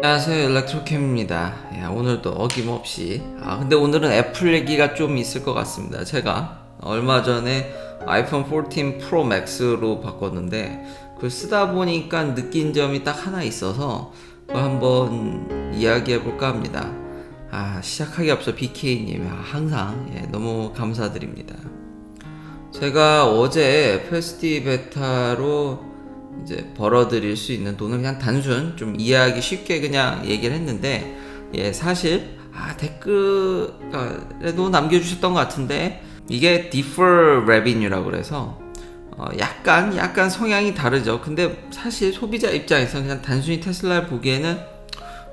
안녕하세요, 일렉트로캠입니다. 오늘도 어김없이 근데 오늘은 애플 얘기가 좀 있을 것 같습니다. 제가 얼마 전에 아이폰 14 프로 맥스로 바꿨는데 그걸 쓰다 보니까 느낀 점이 딱 하나 있어서 그걸 한번 이야기해 볼까 합니다. 시작하기 앞서 BK님 항상 너무 감사드립니다. 제가 어제 페스티 베타로 이제 벌어들일 수 있는 돈을 그냥 단순 좀 이해하기 쉽게 그냥 얘기를 했는데, 사실 댓글에도 남겨주셨던 것 같은데 이게 defer revenue라고 그래서 약간 성향이 다르죠. 근데 사실 소비자 입장에서 그냥 단순히 테슬라를 보기에는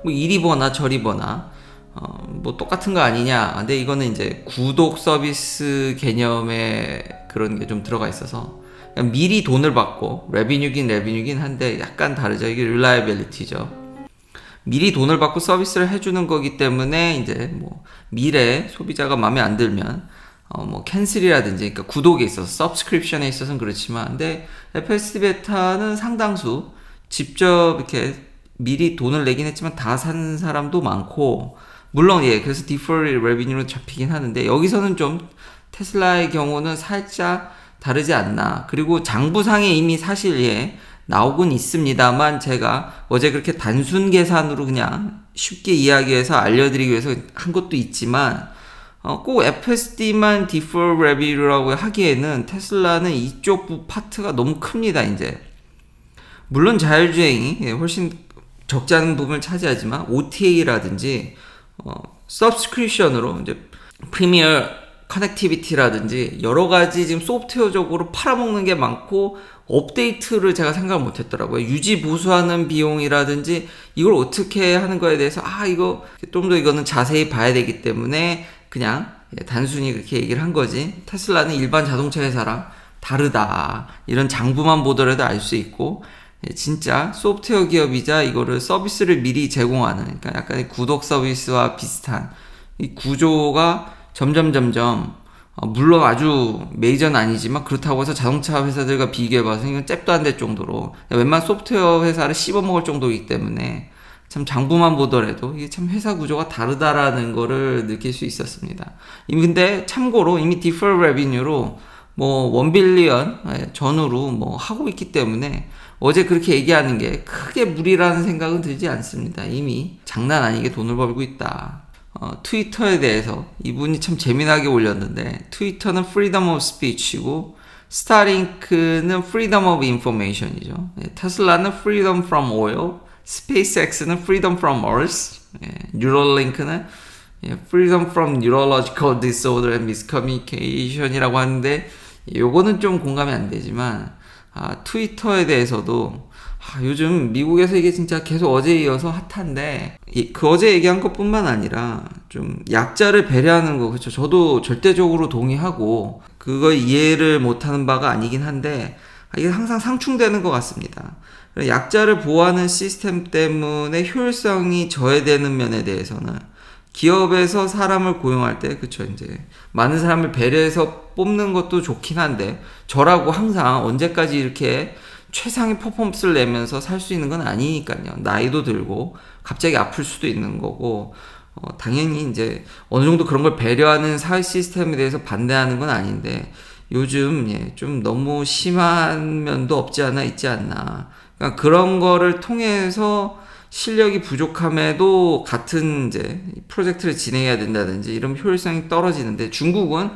뭐 이리 보나 저리 보나 뭐 똑같은 거 아니냐. 근데 이거는 이제 구독 서비스 개념에 그런 게 좀 들어가 있어서 미리 돈을 받고 레비뉴긴 한데 약간 다르죠. 이게 릴라이빌리티죠. 미리 돈을 받고 서비스를 해주는 거기 때문에 이제 뭐 미래 소비자가 마음에 안 들면 뭐 캔슬이라든지, 그러니까 구독에 있어서 서브스크립션에 있어서는 그렇지만, 근데 FSD 베타는 상당수 직접 이렇게 미리 돈을 내긴 했지만 다 산 사람도 많고, 물론 그래서 디퍼리 레비뉴로 잡히긴 하는데 여기서는 좀 테슬라의 경우는 살짝 다르지 않나. 그리고 장부상에 이미 사실 나오곤 있습니다만, 제가 어제 그렇게 단순 계산으로 그냥 쉽게 이야기해서 알려드리기 위해서 한 것도 있지만, 꼭 FSD만 Defer Review라고 하기에는 테슬라는 이쪽 파트가 너무 큽니다. 이제 물론 자율주행이 훨씬 적지 않은 부분을 차지하지만 OTA라든지 서브스크립션으로 이제 프리미어 커넥티비티라든지 여러 가지 지금 소프트웨어적으로 팔아먹는 게 많고, 업데이트를 제가 생각을 못 했더라고요. 유지 보수하는 비용이라든지 이걸 어떻게 하는 거에 대해서 이거 좀 더 이거는 자세히 봐야 되기 때문에 그냥 단순히 그렇게 얘기를 한 거지, 테슬라는 일반 자동차 회사랑 다르다 이런 장부만 보더라도 알 수 있고, 진짜 소프트웨어 기업이자 이거를 서비스를 미리 제공하는, 그러니까 약간 구독 서비스와 비슷한 이 구조가 점점 물론 아주 메이저는 아니지만 그렇다고 해서 자동차 회사들과 비교해봐서 이건 잽도 안 될 정도로 웬만한 소프트웨어 회사를 씹어먹을 정도이기 때문에 참 장부만 보더라도 이게 참 회사 구조가 다르다라는 거를 느낄 수 있었습니다. 근데 참고로 이미 디퍼 레비뉴로 뭐 1빌리언 전후로 뭐 하고 있기 때문에 어제 그렇게 얘기하는 게 크게 무리라는 생각은 들지 않습니다. 이미 장난 아니게 돈을 벌고 있다. 트위터에 대해서 이분이 참 재미나게 올렸는데, 트위터는 freedom of speech이고 스타링크는 freedom of information이죠. 테슬라는 freedom from oil, 스페이스X는 freedom from earth, 뉴럴링크는 freedom from neurological disorder and miscommunication이라고 하는데, 요거는 좀 공감이 안 되지만 트위터에 대해서도 요즘 미국에서 이게 진짜 계속 어제 이어서 핫한데, 그 어제 얘기한 것뿐만 아니라 좀 약자를 배려하는 거, 그렇죠. 저도 절대적으로 동의하고 그거 이해를 못하는 바가 아니긴 한데, 이게 항상 상충되는 것 같습니다. 약자를 보호하는 시스템 때문에 효율성이 저해되는 면에 대해서는 기업에서 사람을 고용할 때, 그쵸, 이제 많은 사람을 배려해서 뽑는 것도 좋긴 한데, 저라고 항상 언제까지 이렇게 최상의 퍼포먼스를 내면서 살 수 있는 건 아니니까요. 나이도 들고 갑자기 아플 수도 있는 거고, 당연히 이제 어느 정도 그런 걸 배려하는 사회 시스템에 대해서 반대하는 건 아닌데, 요즘 좀 너무 심한 면도 없지 않아 있지 않나. 그러니까 그런 거를 통해서 실력이 부족함에도 같은 이제 프로젝트를 진행해야 된다든지 이런 효율성이 떨어지는데, 중국은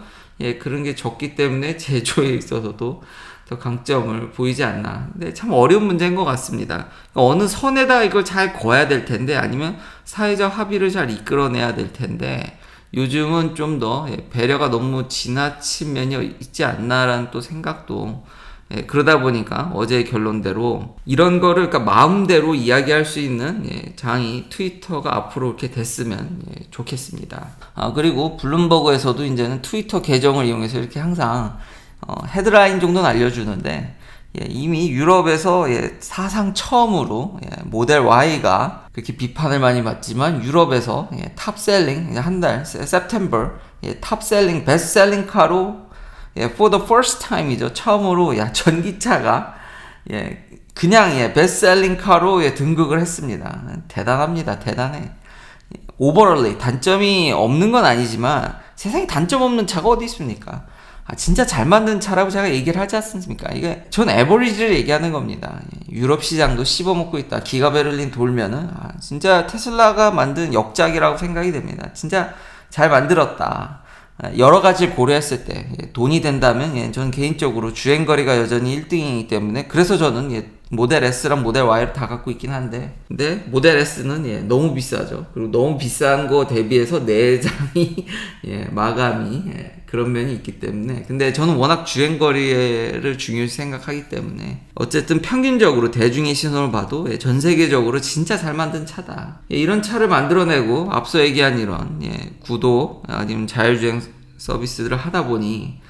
그런 게 적기 때문에 제조에 있어서도 더 강점을 보이지 않나. 근데 참 어려운 문제인 것 같습니다. 그러니까 어느 선에다 이걸 잘 거야 될 텐데, 아니면 사회적 합의를 잘 이끌어내야 될 텐데, 요즘은 좀 더 배려가 너무 지나친 면이 있지 않나라는 또 생각도, 그러다 보니까 어제의 결론대로 이런 거를 그러니까 마음대로 이야기할 수 있는 장이 트위터가 앞으로 이렇게 됐으면 좋겠습니다. 그리고 블룸버그에서도 이제는 트위터 계정을 이용해서 이렇게 항상 헤드라인 정도는 알려주는데, 이미 유럽에서 사상 처음으로 모델 Y가 그렇게 비판을 많이 받지만 유럽에서 탑셀링, 한 달 September 탑셀링 베스트셀링 카로 for the first time이죠. 처음으로 전기차가 그냥 베스트셀링 카로 등극을 했습니다. 대단합니다. 대단해. 오버럴리 단점이 없는 건 아니지만 세상에 단점 없는 차가 어디 있습니까? 진짜 잘 만든 차라고 제가 얘기를 하지 않습니까? 이게 전 에버리지를 얘기하는 겁니다. 유럽 시장도 씹어먹고 있다. 기가베를린 돌면은 진짜 테슬라가 만든 역작이라고 생각이 됩니다. 진짜 잘 만들었다. 여러 가지를 고려했을 때 돈이 된다면 저는 개인적으로 주행거리가 여전히 1등이기 때문에 그래서 저는 모델 S랑 모델 Y를 다 갖고 있긴 한데 근데 모델 S는 너무 비싸죠. 그리고 너무 비싼 거 대비해서 내장이 마감이 그런 면이 있기 때문에 근데 저는 워낙 주행거리를 중요시 생각하기 때문에 어쨌든 평균적으로 대중의 시선을 봐도 전 세계적으로 진짜 잘 만든 차다. 이런 차를 만들어내고 앞서 얘기한 이런 구도 아니면 자율주행 서비스를 하다 보니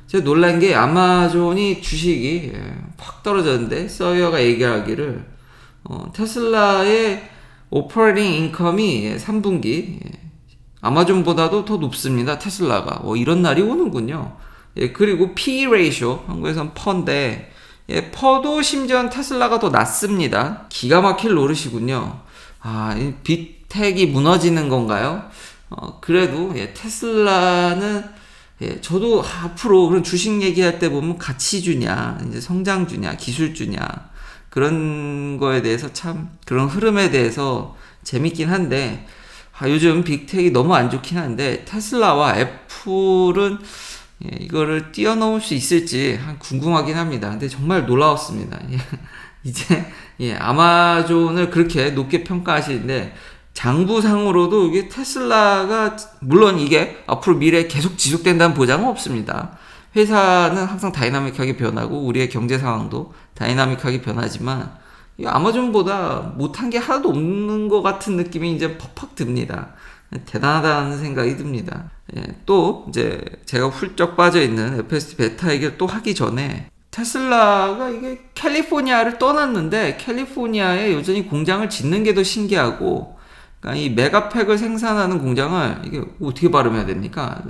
제가 놀란 게 아마존이 주식이 확 떨어졌는데 서이어가 얘기하기를 테슬라의 오퍼레이팅 인컴이 3분기 아마존보다도 더 높습니다. 테슬라가 이런 날이 오는군요. 그리고 P 레이쇼 한국에선 퍼인데 퍼도 심지어 테슬라가 더 낮습니다. 기가 막힐 노릇이군요. 이 빅텍이 무너지는 건가요? 그래도 테슬라는 저도 앞으로 그런 주식 얘기할 때 보면 가치주냐, 이제 성장주냐, 기술주냐 그런 거에 대해서 참 그런 흐름에 대해서 재밌긴 한데 요즘 빅텍이 너무 안 좋긴 한데 테슬라와 애플은 이거를 뛰어넘을 수 있을지 궁금하긴 합니다. 근데 정말 놀라웠습니다. 이제 아마존을 그렇게 높게 평가하시는데 장부상으로도 이게 테슬라가 물론 이게 앞으로 미래에 계속 지속된다는 보장은 없습니다. 회사는 항상 다이나믹하게 변하고 우리의 경제 상황도 다이나믹하게 변하지만 아마존보다 못한 게 하나도 없는 것 같은 느낌이 이제 팍팍 듭니다. 대단하다는 생각이 듭니다. 또 이제 제가 훌쩍 빠져있는 FSD 베타 얘기를 또 하기 전에 테슬라가 이게 캘리포니아를 떠났는데 캘리포니아에 여전히 공장을 짓는 게 더 신기하고 그러니까 이 메가팩을 생산하는 공장을 이게 어떻게 발음해야 됩니까?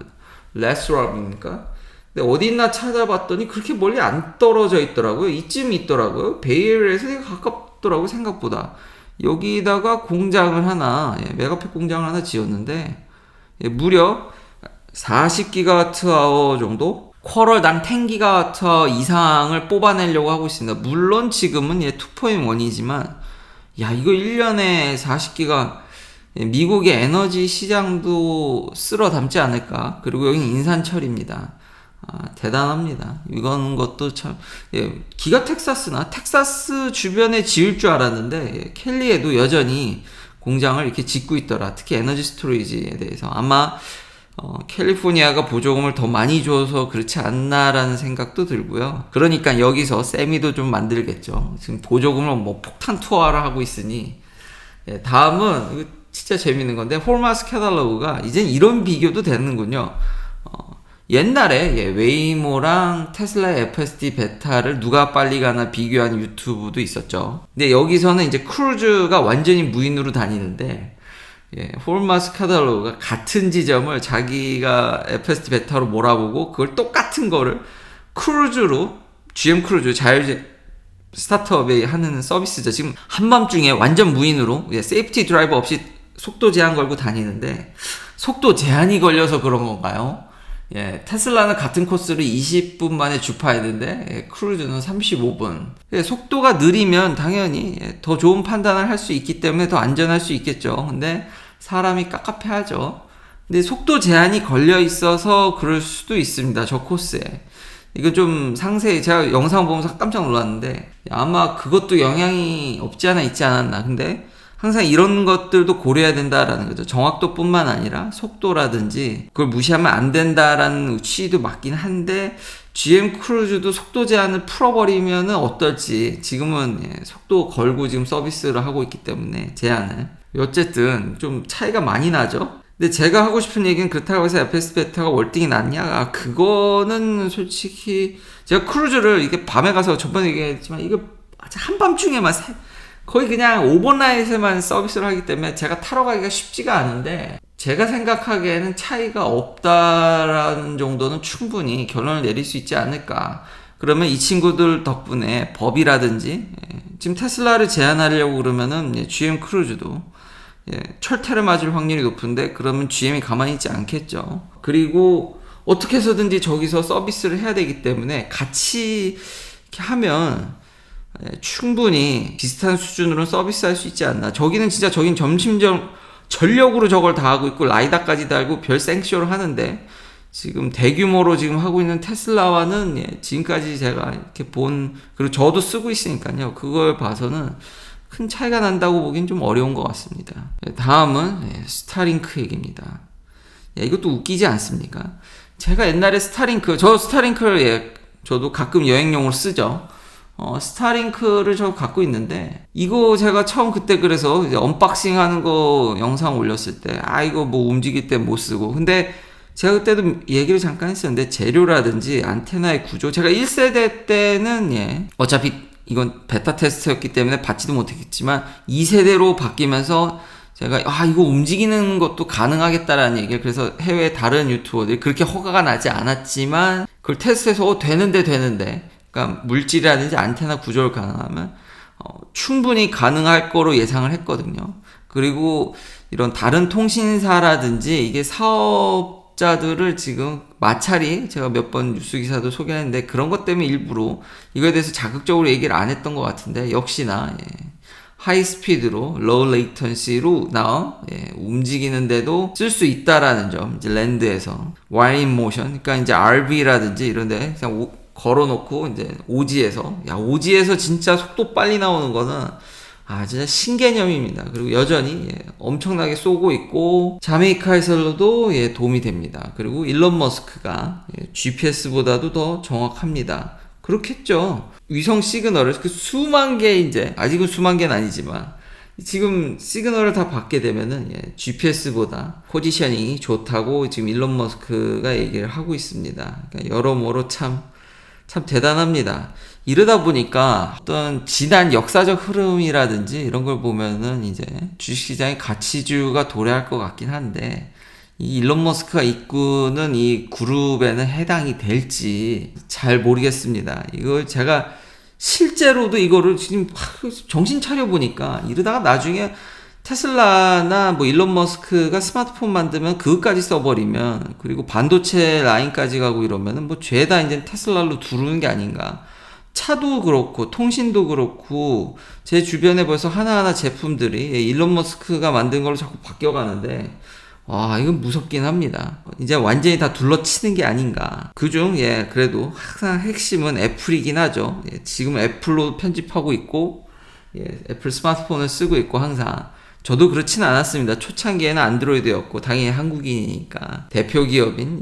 레스럽입니까? 근데 어디 있나 찾아봤더니 그렇게 멀리 안 떨어져 있더라고요. 이쯤 있더라고요. 베이에리어에서 되게 가깝더라고요. 생각보다. 여기다가 공장을 하나 메가팩 공장을 하나 지었는데 무려 40GWh 정도? 쿼럴당 10GWh 이상을 뽑아내려고 하고 있습니다. 물론 지금은 2.1이지만 이거 1년에 40기가 미국의 에너지 시장도 쓸어 담지 않을까. 그리고 여기는 인산철입니다. 대단합니다. 이건 것도 참 기가 텍사스 주변에 지을 줄 알았는데 캘리에도 여전히 공장을 이렇게 짓고 있더라. 특히 에너지 스토리지에 대해서 아마 캘리포니아가 보조금을 더 많이 줘서 그렇지 않나라는 생각도 들고요. 그러니까 여기서 세미도 좀 만들겠죠. 지금 보조금을 폭탄 투하를 하고 있으니 다음은 이거 진짜 재밌는 건데 홀마스 캐탈로그가 이젠 이런 비교도 되는군요. 옛날에 웨이모랑 테슬라의 FSD 베타를 누가 빨리 가나 비교한 유튜브도 있었죠. 근데 여기서는 이제 크루즈가 완전히 무인으로 다니는데 홀마스 캐탈로그가 같은 지점을 자기가 FSD 베타로 몰아보고 그걸 똑같은 거를 크루즈로 GM 크루즈 자율주행 스타트업에 하는 서비스죠. 지금 한밤중에 완전 무인으로 세이프티 드라이버 없이 속도 제한 걸고 다니는데 속도 제한이 걸려서 그런 건가요? 테슬라는 같은 코스를 20분 만에 주파했는데 크루즈는 35분. 속도가 느리면 당연히 더 좋은 판단을 할 수 있기 때문에 더 안전할 수 있겠죠. 근데 사람이 깝깝해하죠. 근데 속도 제한이 걸려 있어서 그럴 수도 있습니다. 저 코스에. 이거 좀 상세히 제가 영상 보면서 깜짝 놀랐는데 아마 그것도 영향이 없지 않아 있지 않았나. 근데 항상 이런 것들도 고려해야 된다라는 거죠. 정확도뿐만 아니라 속도라든지 그걸 무시하면 안 된다라는 취지도 맞긴 한데 GM 크루즈도 속도 제한을 풀어버리면 어떨지 지금은 속도 걸고 지금 서비스를 하고 있기 때문에 제한을 어쨌든 좀 차이가 많이 나죠. 근데 제가 하고 싶은 얘기는 그렇다고 해서 FSD 베타가 월등히 낫냐? 그거는 솔직히 제가 크루즈를 이게 밤에 가서 전번에 얘기했지만 이거 한밤중에만 거의 그냥 오버나잇에만 서비스를 하기 때문에 제가 타러 가기가 쉽지가 않은데 제가 생각하기에는 차이가 없다라는 정도는 충분히 결론을 내릴 수 있지 않을까. 그러면 이 친구들 덕분에 법이라든지 지금 테슬라를 제한하려고 그러면은 GM 크루즈도 철퇴를 맞을 확률이 높은데 그러면 GM이 가만히 있지 않겠죠. 그리고 어떻게 해서든지 저기서 서비스를 해야 되기 때문에 같이 이렇게 하면 충분히 비슷한 수준으로 서비스할 수 있지 않나. 저기는 진짜 저긴 전력으로 저걸 다 하고 있고 라이다까지 달고 별 생쇼를 하는데 지금 대규모로 지금 하고 있는 테슬라와는 지금까지 제가 이렇게 그리고 저도 쓰고 있으니까요. 그걸 봐서는 큰 차이가 난다고 보긴 좀 어려운 것 같습니다. 다음은 스타링크 얘기입니다. 이것도 웃기지 않습니까? 제가 옛날에 스타링크를 저도 가끔 여행용으로 쓰죠. 스타링크를 저 갖고 있는데 이거 제가 처음 그때 그래서 이제 언박싱 하는 거 영상 올렸을 때 이거 뭐 움직일 때 못 쓰고 근데 제가 그때도 얘기를 잠깐 했었는데 재료라든지 안테나의 구조 제가 1세대 때는 어차피 이건 베타 테스트였기 때문에 받지도 못했겠지만 2세대로 바뀌면서 제가 이거 움직이는 것도 가능하겠다라는 얘기를 그래서 해외 다른 유튜버들이 그렇게 허가가 나지 않았지만 그걸 테스트해서 되는데 그러니까 물질이라든지 안테나 구조를 가능하면 충분히 가능할 거로 예상을 했거든요. 그리고 이런 다른 통신사라든지 이게 사업자들을 지금 마찰이 제가 몇 번 뉴스 기사도 소개했는데 그런 것 때문에 일부러 이거에 대해서 자극적으로 얘기를 안 했던 것 같은데 역시나 하이 스피드로 로우 레이턴시로 움직이는데도 쓸 수 있다라는 점 이제 랜드에서 와인 모션 그러니까 이제 RV라든지 이런데 그냥 걸어놓고 이제 오지에서 진짜 속도 빨리 나오는 거는 진짜 신개념입니다. 그리고 여전히 엄청나게 쏘고 있고 자메이카에서도 도움이 됩니다. 그리고 일론 머스크가 GPS보다도 더 정확합니다. 그렇겠죠. 위성 시그널을 수만 개 아직은 수만 개는 아니지만 지금 시그널을 다 받게 되면은 GPS보다 포지셔닝이 좋다고 지금 일론 머스크가 얘기를 하고 있습니다. 그러니까 여러모로 참 대단합니다. 이러다 보니까 어떤 지난 역사적 흐름이라든지 이런 걸 보면은 이제 주식시장의 가치주가 도래할 것 같긴 한데 이 일론 머스크가 이끄는 이 그룹에는 해당이 될지 잘 모르겠습니다. 이걸 제가 실제로도 이거를 지금 정신 차려 보니까 이러다가 나중에 테슬라나 뭐 일론 머스크가 스마트폰 만들면 그것까지 써버리면 그리고 반도체 라인까지 가고 이러면은 뭐 죄다 이제 테슬라로 두르는 게 아닌가. 차도 그렇고 통신도 그렇고 제 주변에 벌써 하나하나 제품들이 일론 머스크가 만든 걸로 자꾸 바뀌어가는데 이건 무섭긴 합니다. 이제 완전히 다 둘러치는 게 아닌가. 그중 그래도 항상 핵심은 애플이긴 하죠. 지금 애플로 편집하고 있고 애플 스마트폰을 쓰고 있고 항상 저도 그렇진 않았습니다. 초창기에는 안드로이드였고 당연히 한국인이니까 대표 기업인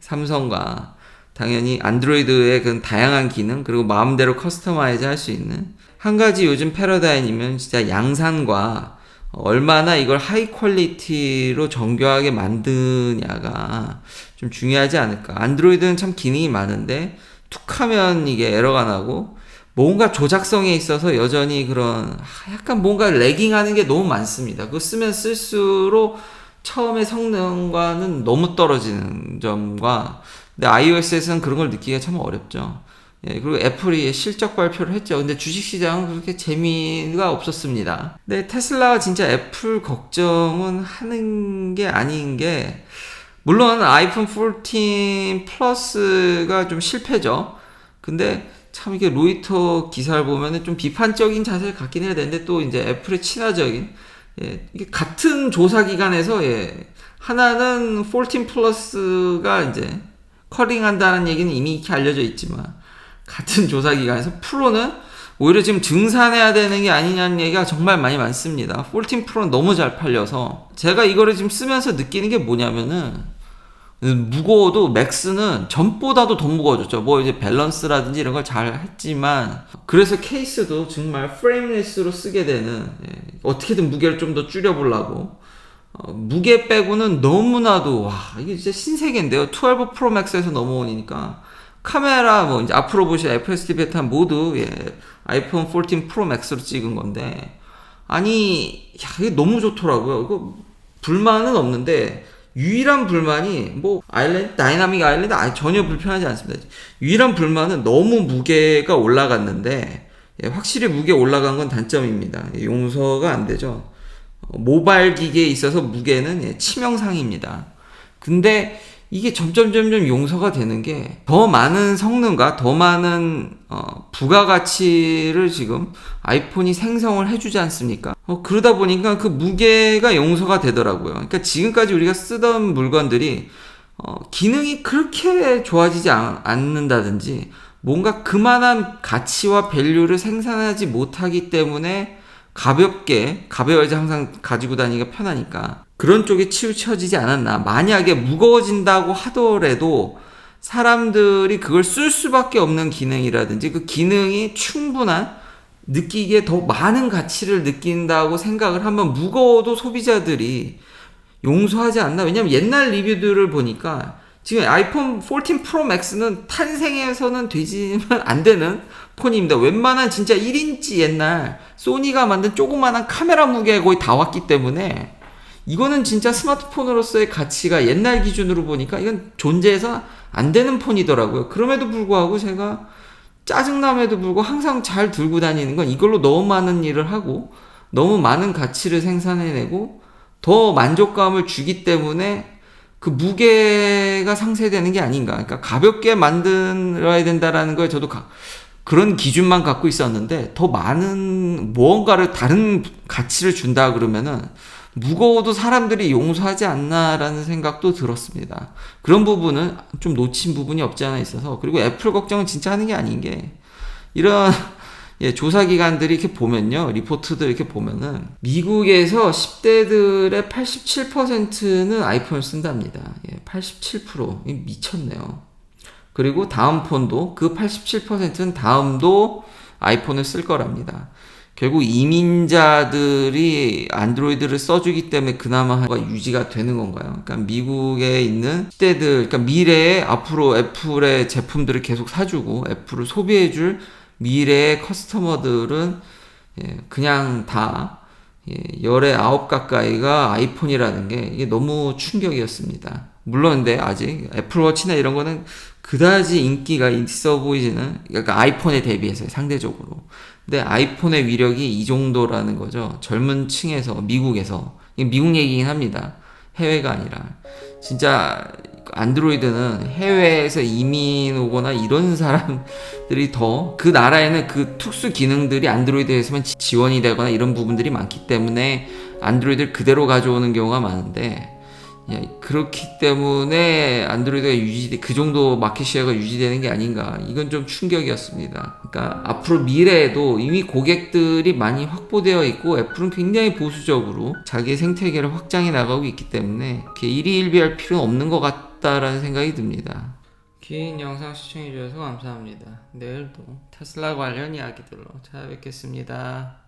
삼성과 당연히 안드로이드의 그런 다양한 기능 그리고 마음대로 커스터마이즈 할 수 있는 한 가지 요즘 패러다임이면 진짜 양산과 얼마나 이걸 하이 퀄리티로 정교하게 만드냐가 좀 중요하지 않을까. 안드로이드는 참 기능이 많은데 툭하면 이게 에러가 나고 뭔가 조작성에 있어서 여전히 그런 약간 뭔가 레깅하는 게 너무 많습니다. 그거 쓰면 쓸수록 처음에 성능과는 너무 떨어지는 점과 근데 iOS에서는 그런 걸 느끼기가 참 어렵죠. 그리고 애플이 실적 발표를 했죠. 근데 주식시장은 그렇게 재미가 없었습니다. 근데 테슬라가 진짜 애플 걱정은 하는 게 아닌 게 물론 아이폰 14 플러스가 좀 실패죠. 근데 참 이게 로이터 기사를 보면은 좀 비판적인 자세를 갖긴 해야 되는데 또 이제 애플의 친화적인 이게 같은 조사 기관에서 하나는 14 플러스가 이제 커링한다는 얘기는 이미 이렇게 알려져 있지만 같은 조사 기관에서 프로는 오히려 지금 증산해야 되는 게 아니냐는 얘기가 정말 많이 많습니다. 14 프로는 너무 잘 팔려서 제가 이거를 지금 쓰면서 느끼는 게 뭐냐면은 무거워도 맥스는 전보다도 더 무거워졌죠. 뭐 이제 밸런스라든지 이런 걸 잘 했지만 그래서 케이스도 정말 프레임리스로 쓰게 되는 어떻게든 무게를 좀 더 줄여보려고 무게 빼고는 너무나도 이게 진짜 신세계인데요. 12 프로 맥스에서 넘어오니까 카메라 뭐 이제 앞으로 보실 FSD 베타 모두 아이폰 14 프로 맥스로 찍은 건데 이게 너무 좋더라고요. 불만은 없는데 유일한 불만이 뭐 아일랜드, 다이나믹 아일랜드 전혀 불편하지 않습니다. 유일한 불만은 너무 무게가 올라갔는데 확실히 무게 올라간 건 단점입니다. 용서가 안 되죠. 모바일 기기에 있어서 무게는 치명상입니다. 근데 이게 점점 용서가 되는 게 더 많은 성능과 더 많은 부가가치를 지금 아이폰이 생성을 해주지 않습니까? 그러다 보니까 그 무게가 용서가 되더라고요. 그러니까 지금까지 우리가 쓰던 물건들이 기능이 그렇게 좋아지지 않는다든지 뭔가 그만한 가치와 밸류를 생산하지 못하기 때문에 가벼워야지 항상 가지고 다니기가 편하니까 그런 쪽에 치우쳐지지 않았나. 만약에 무거워진다고 하더라도 사람들이 그걸 쓸 수밖에 없는 기능이라든지 그 기능이 충분한 느끼기에 더 많은 가치를 느낀다고 생각을 하면 무거워도 소비자들이 용서하지 않나. 왜냐면 옛날 리뷰들을 보니까 지금 아이폰 14 프로 맥스는 탄생해서는 되지만 안 되는 폰입니다. 웬만한 진짜 1인치 옛날 소니가 만든 조그만한 카메라 무게가 거의 다 왔기 때문에 이거는 진짜 스마트폰으로서의 가치가 옛날 기준으로 보니까 이건 존재해서 안 되는 폰이더라고요. 그럼에도 불구하고 제가 짜증남에도 불구하고 항상 잘 들고 다니는 건 이걸로 너무 많은 일을 하고 너무 많은 가치를 생산해내고 더 만족감을 주기 때문에 그 무게가 상쇄되는 게 아닌가. 그러니까 가볍게 만들어야 된다라는 거에 저도 그런 기준만 갖고 있었는데 더 많은 무언가를 다른 가치를 준다 그러면은 무거워도 사람들이 용서하지 않나라는 생각도 들었습니다. 그런 부분은 좀 놓친 부분이 없지 않아 있어서 그리고 애플 걱정은 진짜 하는 게 아닌 게 이런 조사기관들이 이렇게 보면요. 리포트들 이렇게 보면은 미국에서 10대들의 87%는 아이폰을 쓴답니다. 87%. 미쳤네요. 그리고 다음 폰도 그 87%는 다음도 아이폰을 쓸 거랍니다. 결국 이민자들이 안드로이드를 써주기 때문에 그나마 유지가 되는 건가요? 그러니까 미국에 있는 10대들, 그러니까 미래에 앞으로 애플의 제품들을 계속 사주고 애플을 소비해줄 미래의 커스터머들은 그냥 다 열의 9 가까이가 아이폰이라는 게 이게 너무 충격이었습니다. 물론 근데 아직 애플워치나 이런 거는 그다지 인기가 있어 보이지는, 그러니까 아이폰에 대비해서 상대적으로. 근데 아이폰의 위력이 이 정도라는 거죠. 젊은 층에서, 미국에서. 미국 얘기긴 합니다. 해외가 아니라. 진짜 안드로이드는 해외에서 이민 오거나 이런 사람들이 더, 그 나라에는 그 특수 기능들이 안드로이드에서만 지원이 되거나 이런 부분들이 많기 때문에 안드로이드를 그대로 가져오는 경우가 많은데, 그렇기 때문에 안드로이드가 그 정도 마켓시어가 유지되는 게 아닌가. 이건 좀 충격이었습니다. 그러니까 앞으로 미래에도 이미 고객들이 많이 확보되어 있고 애플은 굉장히 보수적으로 자기의 생태계를 확장해 나가고 있기 때문에 이렇게 일희일비할 필요는 없는 것 같다라는 생각이 듭니다. 긴 영상 시청해 주셔서 감사합니다. 내일도 테슬라 관련 이야기들로 찾아뵙겠습니다.